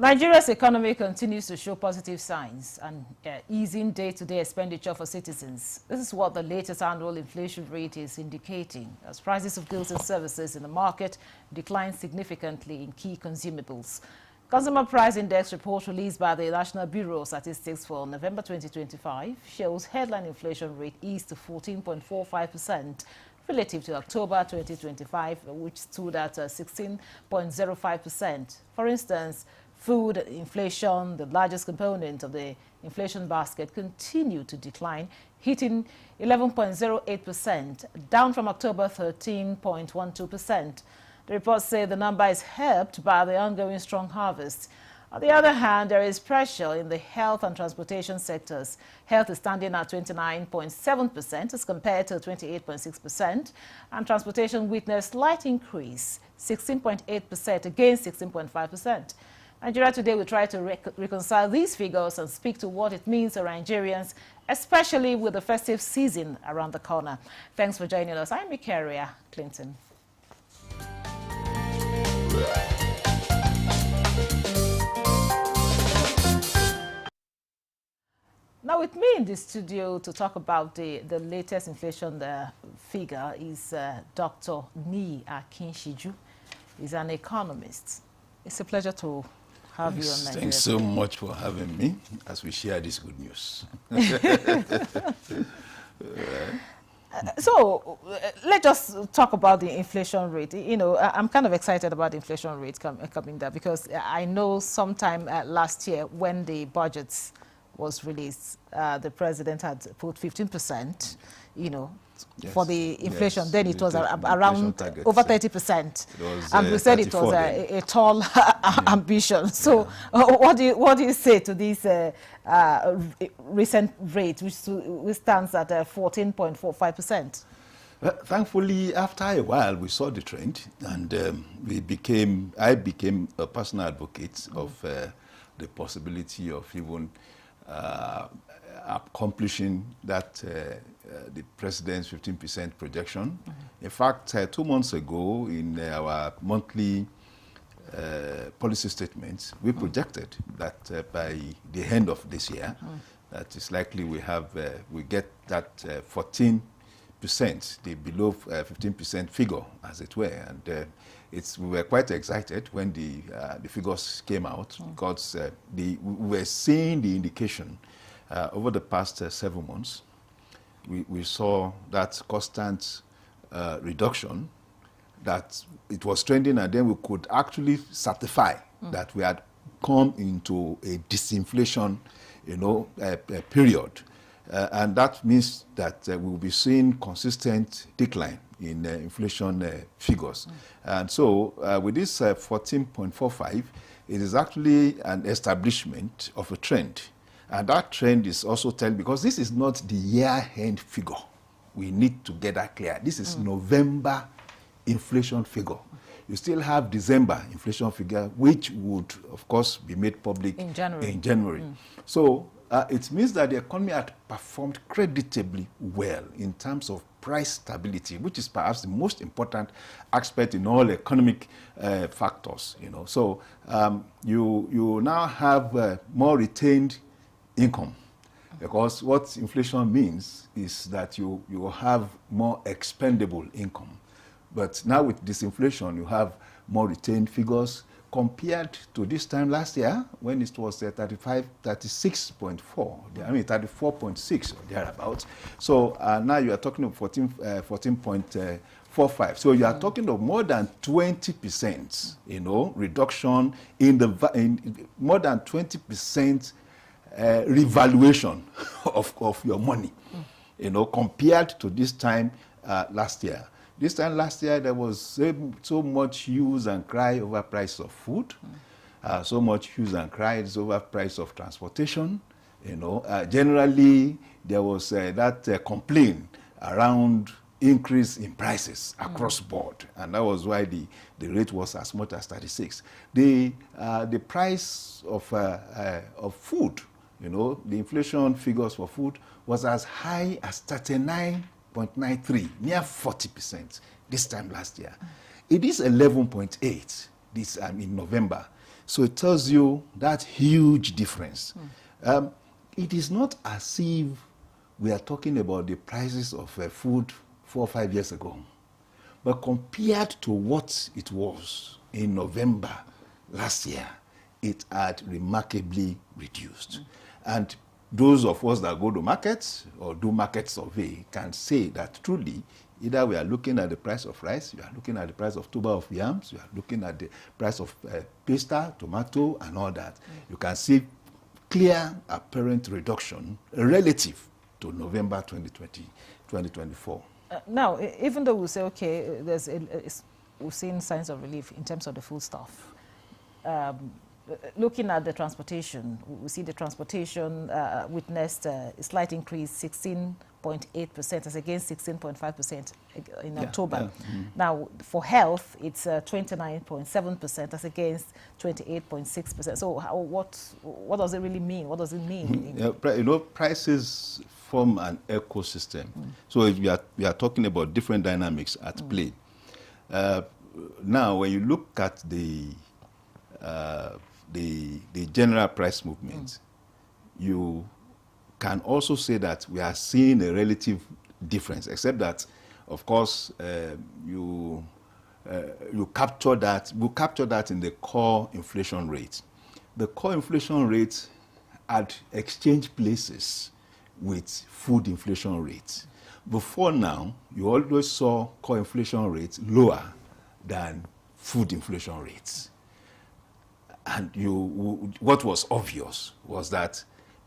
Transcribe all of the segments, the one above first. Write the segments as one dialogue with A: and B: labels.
A: Nigeria's economy continues to show positive signs and easing day-to-day expenditure for citizens. This is what the latest annual inflation rate is indicating, as prices of goods and services in the market decline significantly in key consumables. Consumer Price Index report released by the National Bureau of Statistics for November 2025 shows headline inflation rate eased to 14.45% relative to October 2025, which stood at 16.05%. For instance, food inflation, the largest component of the inflation basket, continued to decline, hitting 11.08%, down from October 13.12%. The reports say the number is helped by the ongoing strong harvest. On the other hand, there is pressure in the health and transportation sectors. Health is standing at 29.7% as compared to 28.6%, and transportation witnessed slight increase, 16.8% against 16.5%. Nigeria Today will try to reconcile these figures and speak to what it means for Nigerians, especially with the festive season around the corner. Thanks for joining us. I'm Mikaria Clinton. Now with me in the studio to talk about the latest inflation figure is Dr. Niyi Akinshiju. He's an economist. It's a pleasure to have you on Nigeria.
B: Thanks so much for having me as we share this good news.
A: So let's just talk about the inflation rate. You know, I'm kind of excited about the inflation rate coming there because I know sometime last year when the budgets was released, the president had put 15%, you know, yes, for the inflation. Yes, then it was around over 30%. And we said it was a tall ambition. So what do you say to this recent rate, which stands at 14.45%?
B: Thankfully, after a while, we saw the trend, and I became a personal advocate of the possibility of even accomplishing that the president's 15% projection. In fact, 2 months ago, in our monthly policy statements, we projected that by the end of this year, that it's likely we get that 14%, the below 15% figure, as it were, and we were quite excited when the figures came out because we were seeing the indication over the past 7 months. We saw that constant reduction, that it was trending, and then we could actually certify that we had come into a disinflation, period. And that means that we will be seeing consistent decline in inflation figures. And so with this 14.45, it is actually an establishment of a trend. And that trend is also telling, because this is not the year-end figure. We need to get that clear. This is November inflation figure. You still have December inflation figure, which would, of course, be made public in January. So it means that the economy had performed creditably well in terms of price stability, which is perhaps the most important aspect in all economic factors. So you now have more retained income, because what inflation means is that you have more expendable income. But now with disinflation, you have more retained figures compared to this time last year when it was 36.4, 34.6 or thereabouts. So now you are talking of 14.45. So you are talking of more than 20%, reduction in more than 20% revaluation of your money, compared to this time last year. This time last year, there was so much hue and cry over price of food, so much hue and cry over price of transportation. Generally, there was that complaint around increase in prices across board, and that was why the rate was as much as 36. The price of food, the inflation figures for food was as high as 39.93, near 40% this time last year. It is 11.8 in November. So it tells you that huge difference. It is not as if we are talking about the prices of food 4 or 5 years ago. But compared to what it was in November last year, it had remarkably reduced. And those of us that go to markets or do market survey can say that truly, either we are looking at the price of rice, we are looking at the price of tuber of yams, we are looking at the price of pasta, tomato, and all that. You can see clear, apparent reduction relative to November 2024.
A: Now, even though we say, okay, we've seen signs of relief in terms of the food stuff, looking at the transportation, we see the transportation witnessed a slight increase, 16.8% as against 16.5% in October. Now, for health, it's 29.7% as against 28.6%. So what does it really mean? What does it mean?
B: You know, prices form an ecosystem. So if we are talking about different dynamics at play. Now, when you look at the general price movement, you can also say that we are seeing a relative difference, except that, of course, you capture that. We capture that in the core inflation rate. The core inflation rate had exchanged places with food inflation rates. Before now, you always saw core inflation rates lower than food inflation rates. And what was obvious was that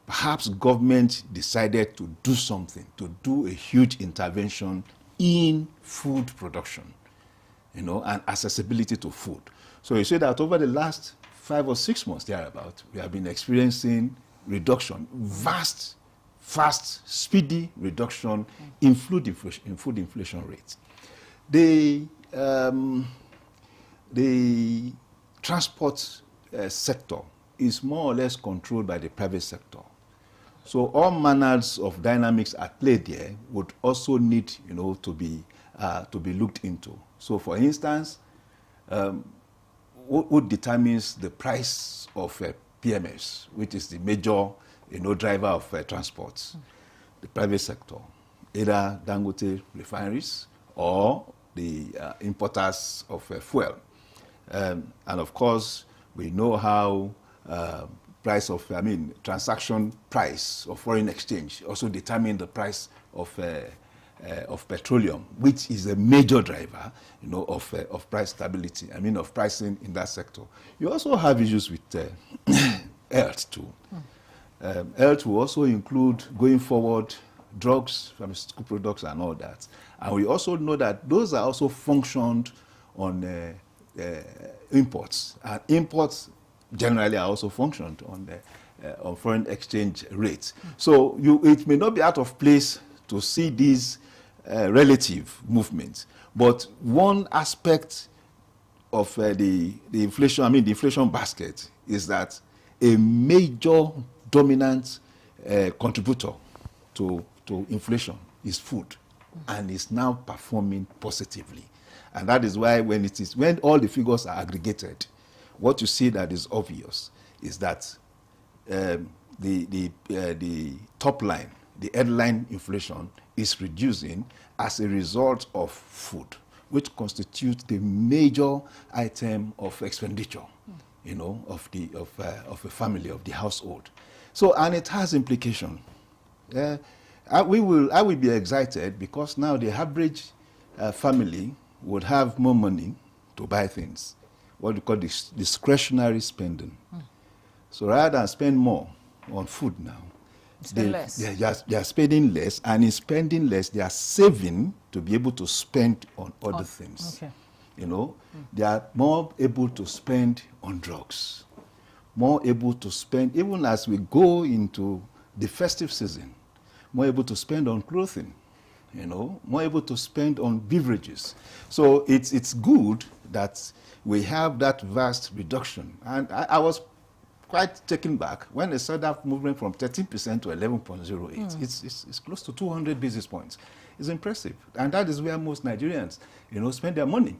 B: perhaps government decided to do something, to do a huge intervention in food production, you know, and accessibility to food. So you see that over the last 5 or 6 months thereabout, we have been experiencing reduction, vast, fast, speedy reduction in food inflation rates. The transport sector is more or less controlled by the private sector. So all manners of dynamics at play there would also need, you know, to be looked into. So, for instance, what determines the price of PMS, which is the major, you know, driver of transports? The private sector, either Dangote refineries or the importers of fuel, and of course we know how transaction price of foreign exchange also determine the price of petroleum, which is a major driver, you know, of price stability. I mean, of pricing in that sector. You also have issues with health too. Health will also include, going forward, drugs, pharmaceutical products, and all that. And we also know that those are also functioned on imports. And imports generally are also functioned on foreign exchange rates. So it may not be out of place to see these relative movements. But one aspect of the inflation, the inflation basket, is that a major dominant contributor to inflation is food, and is now performing positively. And that is why when all the figures are aggregated, what you see that is obvious is that the top line, the headline inflation, is reducing as a result of food, which constitutes the major item of expenditure, you know, of a family, of the household. So, and it has implication. I will be excited because now the average family would have more money to buy things, what we call discretionary spending. So rather than spend more on food now, they are spending less, and in spending less, they are saving to be able to spend on other things. Okay. You know, they are more able to spend on drugs, more able to spend, even as we go into the festive season, more able to spend on clothing, you know, more able to spend on beverages. So it's good that we have that vast reduction. And I was quite taken back when they saw that movement from 13% to 11.08. It's close to 200 basis points. It's impressive. And that is where most Nigerians, you know, spend their money.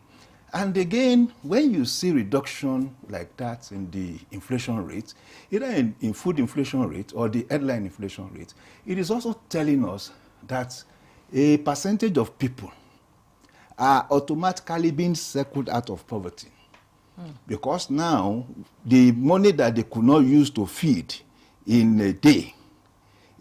B: And again, when you see reduction like that in the inflation rate, either in food inflation rate or the headline inflation rate, it is also telling us that a percentage of people are automatically being circled out of poverty. Because now, the money that they could not use to feed in a day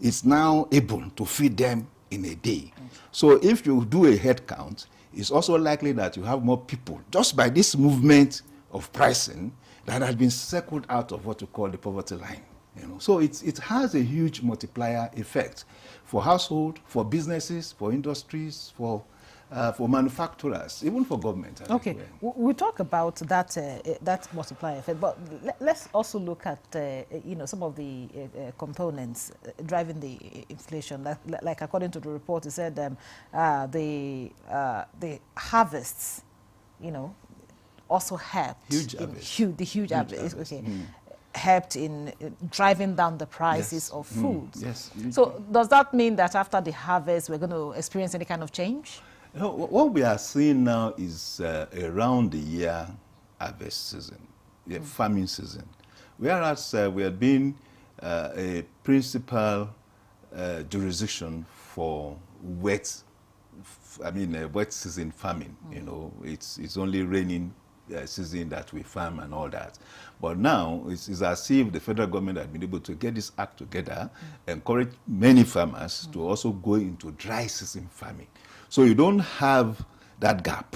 B: is now able to feed them in a day. So if you do a head count, it's also likely that you have more people, just by this movement of pricing, that has been circled out of what we call the poverty line. So it has a huge multiplier effect for household, for businesses, for industries, for manufacturers, even for government.
A: Okay, we'll talk about that that multiplier effect, but let's also look at some of the components driving the inflation. Like according to the report, it said the harvests, also helped.
B: Huge harvest.
A: The huge harvest. Okay. Helped in driving down the prices of foods.
B: Yes.
A: So does that mean that after the harvest we're going to experience any kind of change?
B: What we are seeing now is around the year harvest season, farming season. Whereas we have been a principal jurisdiction for wet season farming. It's only raining season that we farm and all that. But now it's as if the federal government has been able to get this act together, encourage many farmers to also go into dry season farming. So you don't have that gap,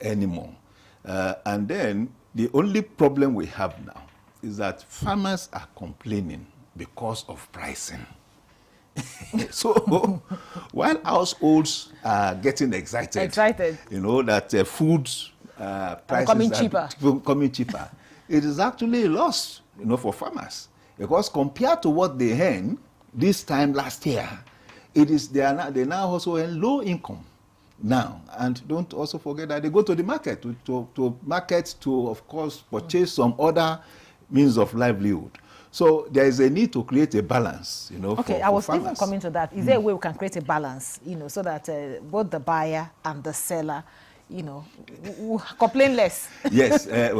B: anymore. And then the only problem we have now is that farmers are complaining because of pricing. So while households are getting excited, that food prices are coming cheaper, it is actually a loss, for farmers, because compared to what they earned this time last year, they now also earn low income now. And don't also forget that they go to the market to of course purchase some other means of livelihood. So there is a need to create a balance,
A: Okay, I was even coming to that. Is there a way we can create a balance, so that both the buyer and the seller, complain less?
B: Yes. I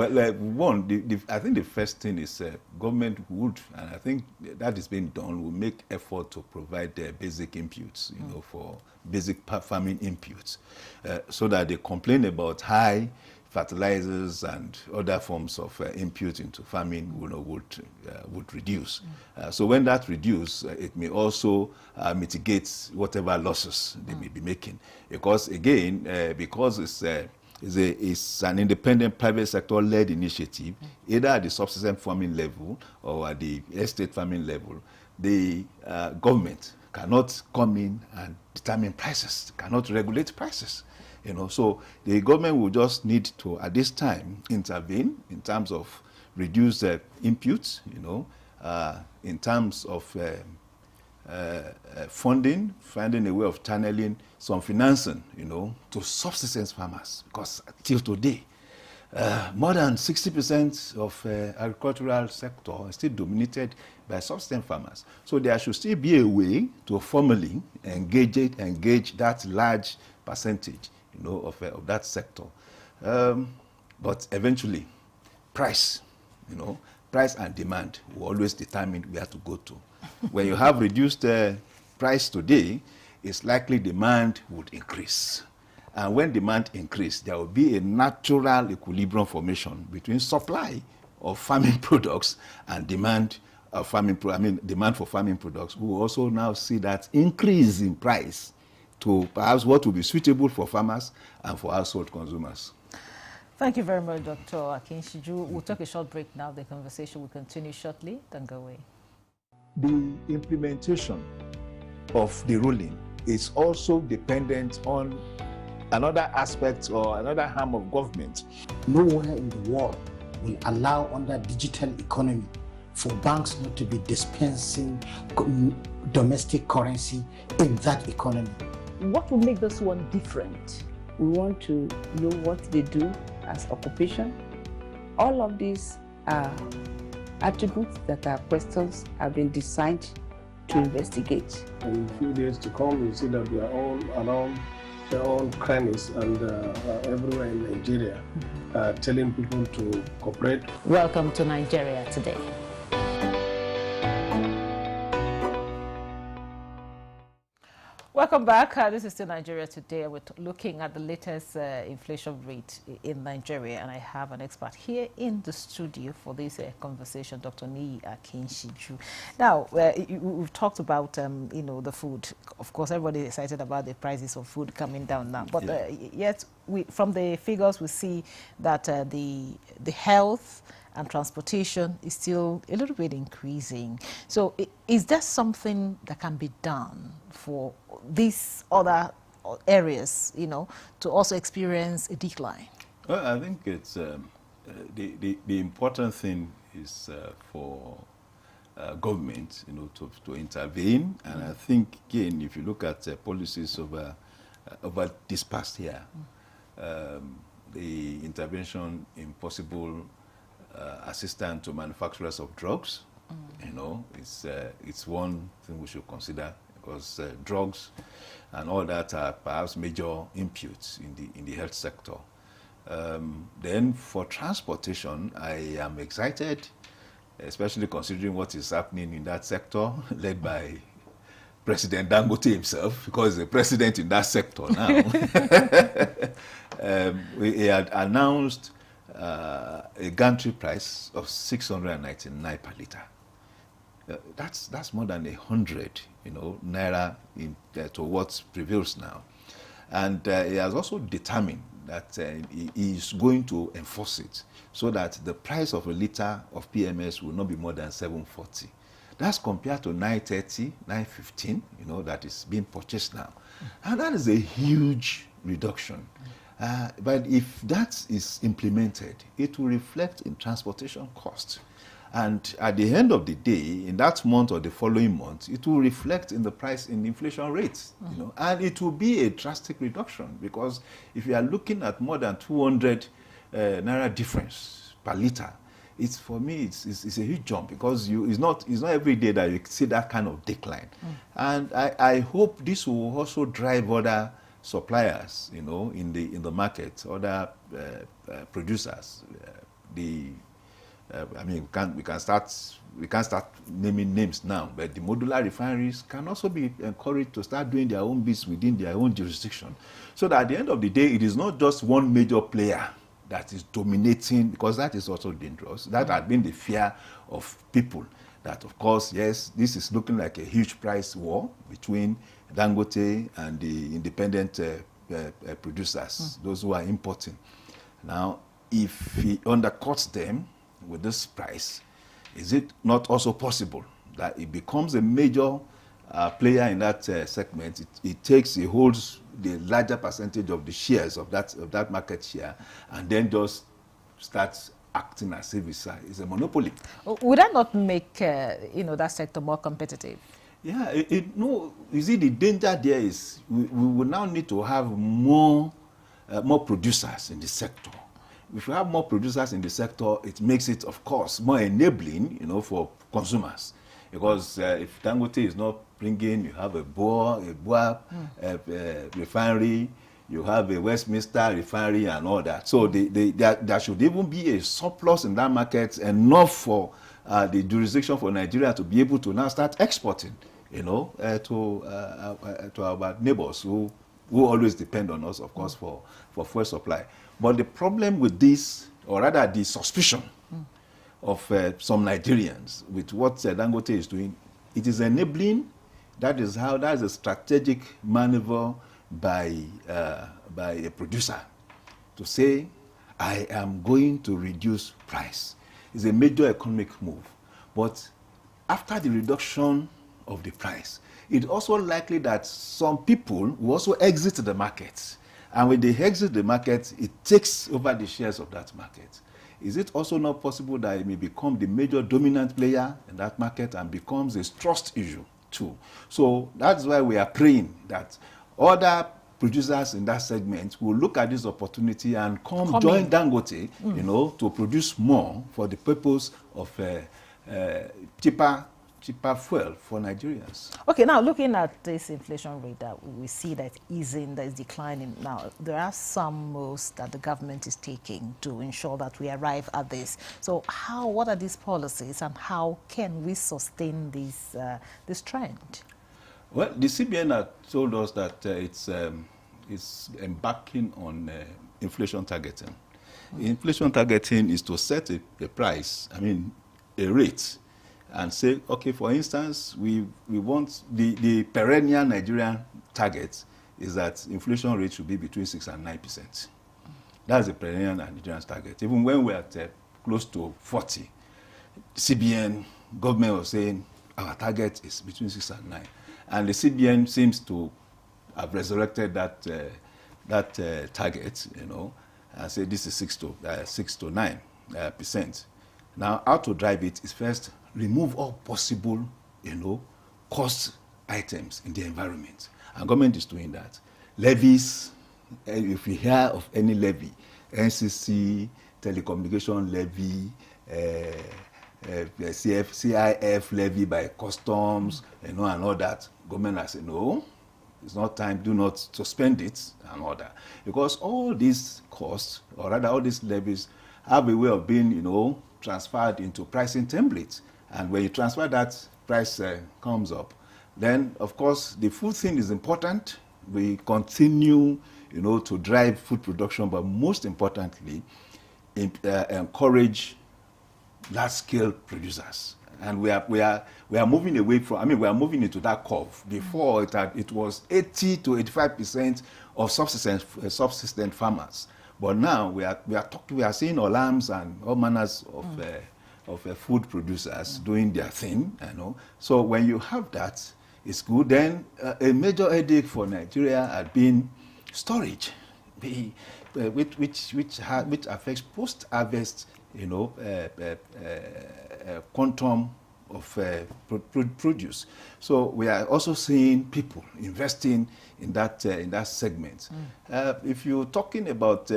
B: think the first thing is government would, and I think that is being done, will make effort to provide basic inputs, for basic farming inputs, so that they complain about high fertilizers and other forms of input into farming would reduce. So when that reduces, it may also mitigate whatever losses they may be making. Because again, because it's an independent private sector-led initiative, either at the subsistence farming level or at the estate farming level, the government cannot come in and determine prices, cannot regulate prices. So the government will just need to, at this time, intervene in terms of reduce inputs, in terms of funding, finding a way of channeling some financing, to subsistence farmers. Because till today, more than 60% of agricultural sector is still dominated by subsistence farmers. So there should still be a way to formally engage that large percentage, of that sector. But eventually, price and demand will always determine where to go to. When you have reduced price today, it's likely demand would increase. And when demand increases, there will be a natural equilibrium formation between supply of farming products and demand of demand for farming products. We will also now see that increase in price to perhaps what will be suitable for farmers and for household consumers.
A: Thank you very much, Dr. Akinshiju. We'll take a short break now. The conversation will continue shortly. Don't go away.
B: The implementation of the ruling is also dependent on another aspect or another arm of government.
C: Nowhere in the world will allow under digital economy for banks not to be dispensing domestic currency in that economy.
A: What will make this one different?
D: We want to know what they do as occupation. All of these are attributes that our questions have been designed to investigate.
E: In a few days to come, you see that we are all around their own crannies and everywhere in Nigeria, telling people to cooperate.
A: Welcome to Nigeria Today. Welcome back. This is still Nigeria Today. We're looking at the latest inflation rate in Nigeria, and I have an expert here in the studio for this conversation, Dr. Niyi Akinshiju. Now, we've talked about you know, the food. Of course, everybody is excited about the prices of food coming down now, but yet from the figures we see that the health and transportation is still a little bit increasing. So is there something that can be done for these other areas, you know, to also experience a decline?
B: Well, I think it's the important thing is for government, you know, to intervene. And I think, again, if you look at policies over this past year, the intervention in possible assistance to manufacturers of drugs, you know, it's one thing we should consider, because drugs and all that are perhaps major inputs in the health sector. Then for transportation, I am excited, especially considering what is happening in that sector, led by President Dangote himself, because the president in that sector now. He had announced a gantry price of 699 per liter. That's more than 100, you know, naira to what prevails now. And he has also determined that he is going to enforce it so that the price of a liter of PMS will not be more than 740. That's compared to 930, 915, you know, that is being purchased now. And that is a huge reduction. But if that is implemented, it will reflect in transportation costs. And at the end of the day, in that month or the following month, it will reflect in the price, in the inflation rates, you know, and it will be a drastic reduction, because if you are looking at more than 200 naira difference per liter, it's, for me, it's a huge jump, because it's not every day that you see that kind of decline. And I hope this will also drive other suppliers, you know, in the market, other producers. I mean, we can't start naming names now, but the modular refineries can also be encouraged to start doing their own bits within their own jurisdiction, so that at the end of the day, it is not just one major player that is dominating, because that is also dangerous. That had been the fear of people, that of course, yes, this is looking like a huge price war between Dangote and the independent producers, those who are importing. Now, if he undercuts them with this price, is it not also possible that it becomes a major player in that segment? It holds the larger percentage of the shares of that market share, and then just starts acting as if it's a monopoly.
A: Would that not make you know, that sector more competitive?
B: Yeah, no. You see, the danger there is we will now need to have more producers in the sector. If you have more producers in the sector, it makes it, of course, more enabling, you know, for consumers. Because if Dangote is not bringing, you have a Boa refinery, you have a Westminster refinery and all that. So there should even be a surplus in that market, enough for the jurisdiction for Nigeria to be able to now start exporting, you know, to our neighbors who always depend on us, of course, for fuel supply. But the problem with this, or rather the suspicion of some Nigerians with what Dangote is doing, it is enabling. That is a strategic maneuver by a producer to say, I am going to reduce price. It's a major economic move. But after the reduction of the price, it's also likely that some people will also exit the market. And when they exit the market, it takes over the shares of that market. Is it also not possible that it may become the major dominant player in that market and becomes a trust issue too? So that's why we are praying that other producers in that segment will look at this opportunity and come join Dangote, you know, to produce more for the purpose of cheaper cheaper fuel for Nigerians.
A: Okay, now looking at this inflation rate that we see that easing, that is declining now, there are some moves that the government is taking to ensure that we arrive at this. So what are these policies and how can we sustain this trend? Well,
B: the CBN had told us that it's embarking on inflation targeting. Inflation targeting is to set a price, a rate, and say, okay, for instance, we want the perennial Nigerian target is that inflation rate should be between 6 and 9%. That's the perennial Nigerian target. Even when we're at close to 40, CBN government was saying our target is between 6 and 9. And the CBN seems to have resurrected that target, and say this is 6 to 9%. Now, how to drive it is first remove all possible, cost items in the environment, and government is doing that. Levies, if you hear of any levy, NCC, telecommunication levy, CIF levy by customs, and all that, government has said no. It's not time, do not suspend it and all that. Because all these costs, or rather all these levies, have a way of being, transferred into pricing templates. And when you transfer that, price comes up. Then, of course, the food thing is important. We continue, to drive food production, but most importantly, encourage large-scale producers. And we are moving away from, we are moving into that curve. Before it was 80 to 85% of subsistent farmers. But now we are seeing alarms and all manners of food producers doing their thing, So when you have that, it's good. Then a major headache for Nigeria had been storage, which affects post-harvest, quantum of produce. So we are also seeing people investing in that segment. If you're talking about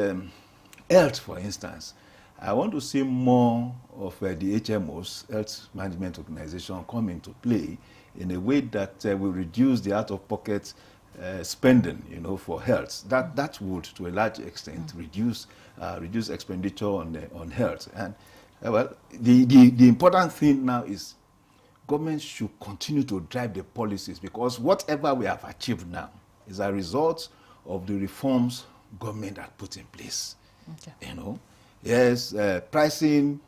B: health, for instance, I want to see more of the HMOs, Health Management Organization, come into play in a way that will reduce the out-of-pocket spending, for health. That would, to a large extent, reduce expenditure on health. And well, the important thing now is government should continue to drive the policies, because whatever we have achieved now is a result of the reforms government had put in place. Okay. Yes, pricing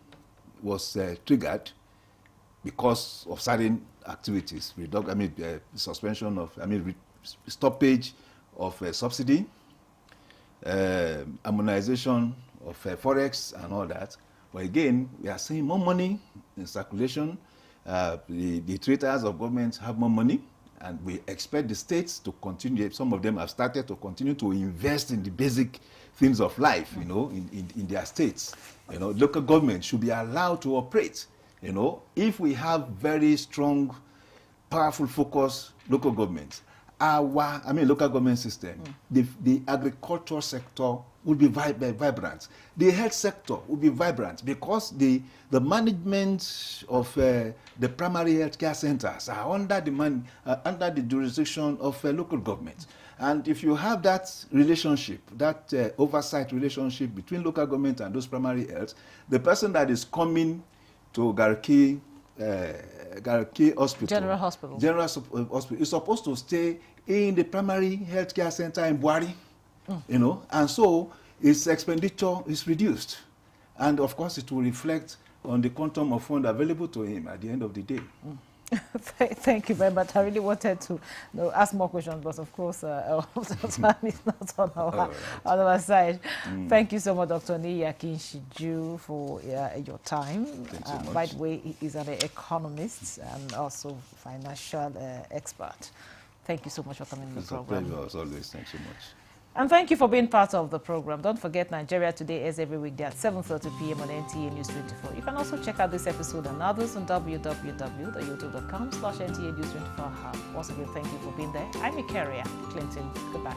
B: was triggered because of certain activities. Suspension of, stoppage of subsidy, harmonization of forex and all that. But again, we are seeing more money in circulation. The traders of government have more money, and we expect the states to continue. Some of them have started to continue to invest in the basic things of life, in their states. Local government should be allowed to operate. If we have very strong, powerful focus local governments, local government system, the agricultural sector will be vibrant. The health sector will be vibrant, because the management of the primary health care centers are under the jurisdiction of local government. And if you have that relationship, that oversight relationship between local government and those primary health, the person that is coming to Garki Hospital,
A: General Hospital,
B: is supposed to stay in the primary health care center in Buhari, and so its expenditure is reduced. And of course, it will reflect on the quantum of funds available to him at the end of the day.
A: Thank you very much. I really wanted to ask more questions, but of course, time is not on our side. Thank you so much, Dr. Niyakinshiju, for your time.
B: So
A: by the way, he is an economist and also financial expert. Thank you so much for coming to the program.
B: It's a pleasure, as always. Thanks so much.
A: And thank you for being part of the program. Don't forget, Nigeria Today is every weekday at 7:30 p.m. on NTA News 24. You can also check out this episode and others on www.youtube.com/NTA News 24 Hub. Once again, thank you for being there. I'm Ikaria Clinton. Goodbye.